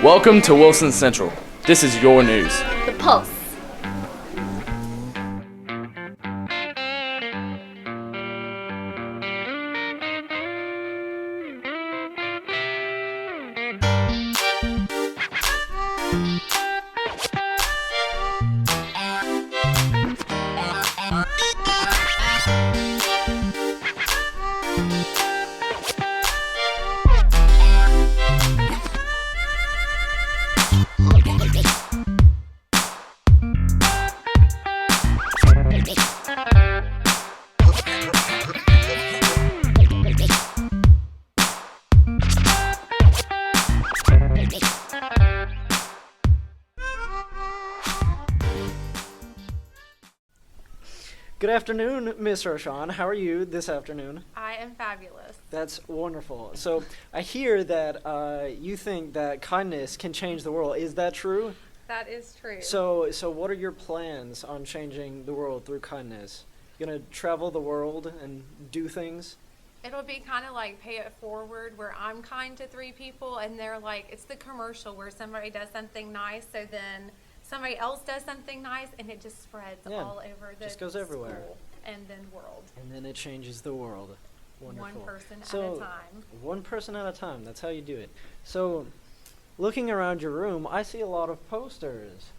Welcome to Wilson Central. This is your news. The Pulse. Good afternoon, Miss Roshan. How are you this afternoon? I am fabulous. That's wonderful. So I hear that you think that kindness can change the world. Is that true? That is true. So what are your plans on changing the world through kindness? You gonna travel the world and do things? It'll be kind of like Pay It Forward, where I'm kind to three people, and they're like, it's the commercial where somebody does something nice, so then somebody else does something nice, and it just spreads all over the just goes everywhere. school and then world. And then it changes the world. Wonderful. One person at So, a time. One person at a time. That's how you do it. So, looking around your room, I see a lot of posters.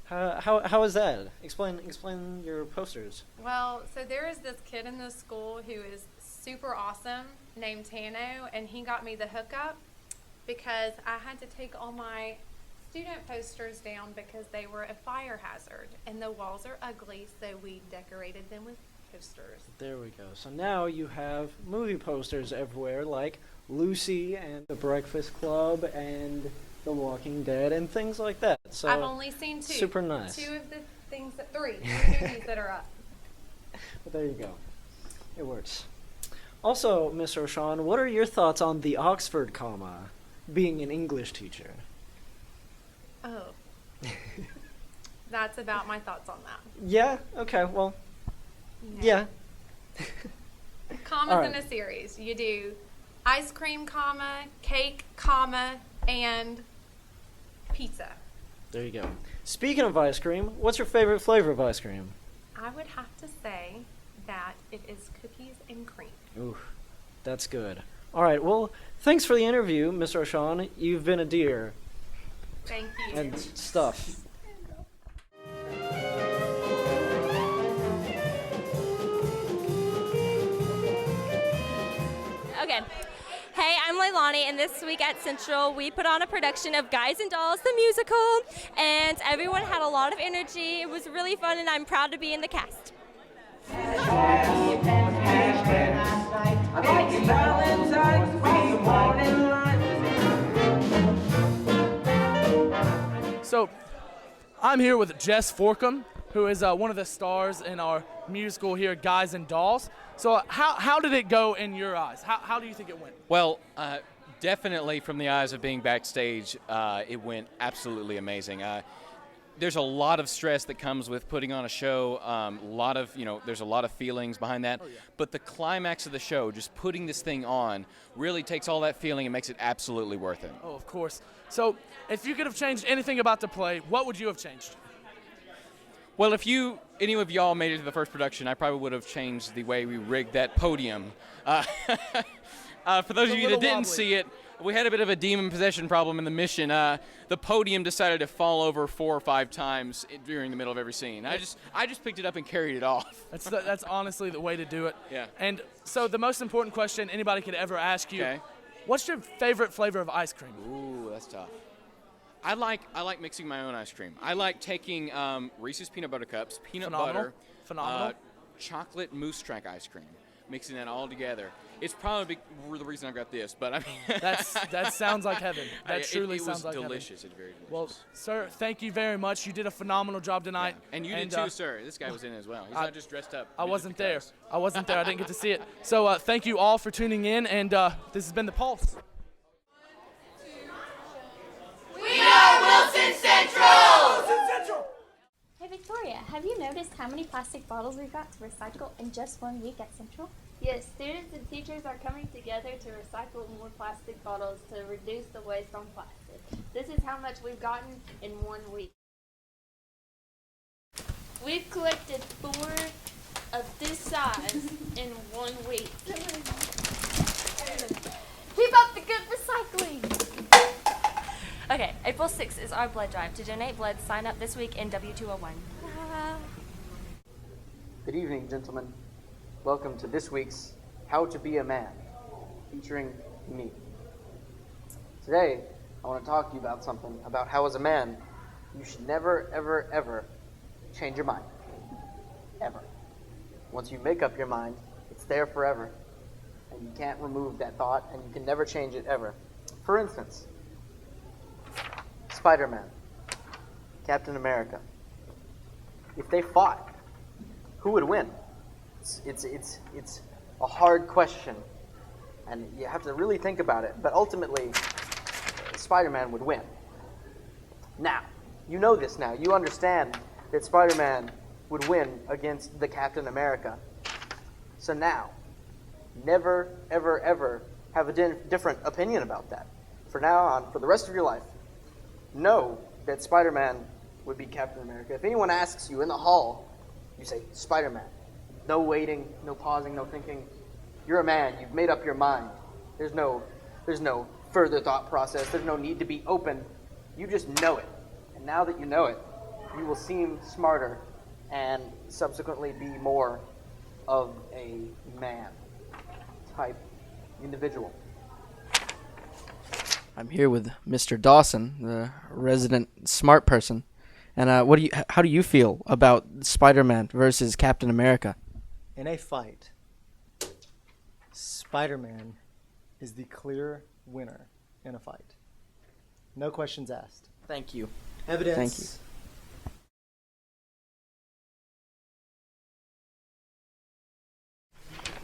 How is that? Explain your posters. Well, so there is this kid in the school who is super awesome named Tano, and he got me the hookup because I had to take all my student posters down because they were a fire hazard and the walls are ugly, so we decorated them with posters. There we go. So now you have movie posters everywhere, like Lucy and The Breakfast Club and The Walking Dead and things like that. So I've only seen two. Super nice. Three movies that are up. But there you go. It works. Also, Miss Roshan, what are your thoughts on the Oxford comma, being an English teacher? Oh. That's about my thoughts on that. Yeah? Okay, well, Yeah. yeah. Commas All right. in a series. You do ice cream, comma, cake, comma, and pizza. There you go. Speaking of ice cream, what's your favorite flavor of ice cream? I would have to say that it is cookies and cream. Ooh, that's good. All right, well, thanks for the interview, Miss Roshan. You've been a dear. Thank you. And stuff. Okay. Hey, I'm Leilani, and this week at Central, we put on a production of Guys and Dolls, the musical, and everyone had a lot of energy. It was really fun, and I'm proud to be in the cast. So, I'm here with Jess Forkham, who is one of the stars in our musical here, Guys and Dolls. So, how did it go in your eyes? How do you think it went? Well, definitely from the eyes of being backstage, it went absolutely amazing. There's a lot of stress that comes with putting on a show. There's a lot of feelings behind that. Oh, yeah. But the climax of the show, just putting this thing on, really takes all that feeling and makes it absolutely worth it. Oh, of course. So, if you could have changed anything about the play, what would you have changed? Well, if any of y'all made it to the first production, I probably would have changed the way we rigged that podium. For those of you that didn't see it, we had a bit of a demon possession problem in the mission. The podium decided to fall over 4 or 5 times during the middle of every scene. I just picked it up and carried it off. That's honestly the way to do it. Yeah. And so the most important question anybody could ever ask you, Okay. what's your favorite flavor of ice cream? Ooh, that's tough. I like mixing my own ice cream. I like taking Reese's peanut butter cups, peanut butter, Phenomenal. chocolate mousse track ice cream, mixing that all together. It's probably the reason I got this, but I mean That sounds like heaven. That truly it sounds was like delicious. heaven. It's very delicious. Well, sir, thank you very much. You did a phenomenal job tonight. Yeah. And you did too, sir. This guy was in it as well. He's not just dressed up. I just wasn't there. because. I didn't get to see it. So thank you all for tuning in, and this has been The Pulse. We are Wilson Central! Hey Victoria, have you noticed how many plastic bottles we've got to recycle in just 1 week at Central? Yes, students and teachers are coming together to recycle more plastic bottles to reduce the waste on plastic. This is how much we've gotten in 1 week. We've collected 4 of this size in 1 week. Keep up the good recycling! Okay, April 6th is our blood drive. To donate blood, sign up this week in W201. Good evening, gentlemen. Welcome to this week's How to Be a Man, featuring me. Today, I want to talk to you about something, about how as a man, you should never, ever, ever change your mind. Ever. Once you make up your mind, it's there forever, and you can't remove that thought, and you can never change it ever. For instance, Spider-Man, Captain America. If they fought, who would win? It's a hard question, and you have to really think about it. But ultimately, Spider-Man would win. Now, you know this now. You understand that Spider-Man would win against the Captain America. So now, never, ever, ever have a different opinion about that. For now on, for the rest of your life, know that Spider-Man would be Captain America. If anyone asks you in the hall, you say, Spider-Man. No waiting, no pausing, no thinking. You're a man. You've made up your mind. There's no further thought process. There's no need to be open. You just know it. And now that you know it, you will seem smarter and subsequently be more of a man type individual. I'm here with Mr. Dawson, the resident smart person. And how do you feel about Spider-Man versus Captain America? In a fight, Spider-Man is the clear winner in a fight. No questions asked. Thank you. Evidence. Thank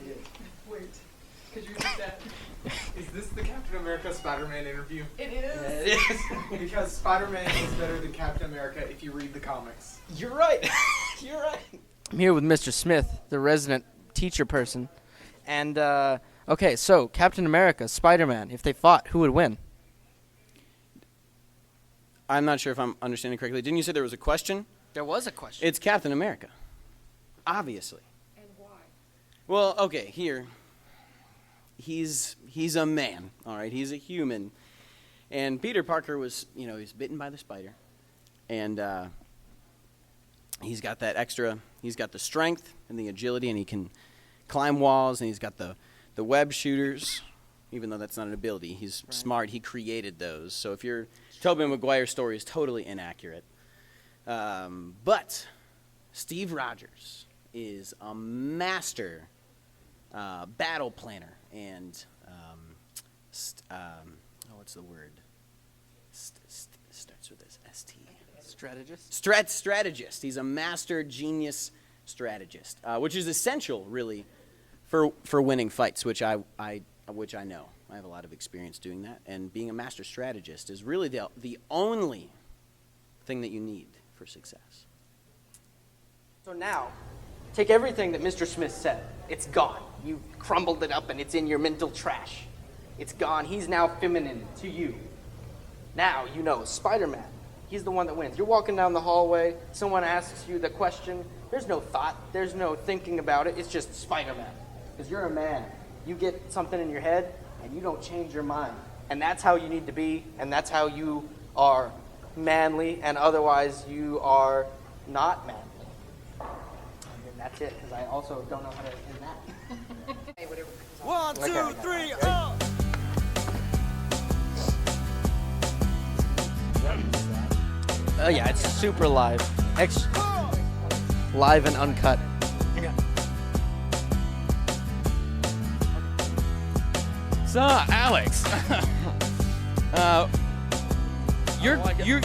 you. Wait, could you repeat that? Is this the Captain America Spider-Man interview? It is. Yeah, it is. Because Spider-Man is better than Captain America if you read the comics. You're right. You're right. I'm here with Mr. Smith, the resident teacher person. And, okay, so Captain America, Spider-Man, if they fought, who would win? I'm not sure if I'm understanding correctly. Didn't you say there was a question? There was a question. It's Captain America. Obviously. And why? Well, okay, here. He's a man, all right? He's a human. And Peter Parker was, he's bitten by the spider. And he's got the strength and the agility, and he can climb walls, and he's got the web shooters, even though that's not an ability. He's smart. He created those. So if your Tobey Maguire story is totally inaccurate. But Steve Rogers is a master battle planner and what's the word? Starts with this ST. Strategist? Strategist. He's a master genius strategist, which is essential, really, for winning fights, which I know. I have a lot of experience doing that, and being a master strategist is really the only thing that you need for success. So now, take everything that Mr. Smith said. It's gone. You crumbled it up and it's in your mental trash. It's gone. He's now feminine to you. Now you know Spider-Man. He's the one that wins. You're walking down the hallway. Someone asks you the question. There's no thought. There's no thinking about it. It's just Spider-Man. Because you're a man. You get something in your head and you don't change your mind. And that's how you need to be. And that's how you are manly. And otherwise you are not manly. And that's it, because I also don't know how to end that. Hey, whatever. 1, 2, 3, up! Oh yeah, it's super live. Live and uncut. So, Alex, you're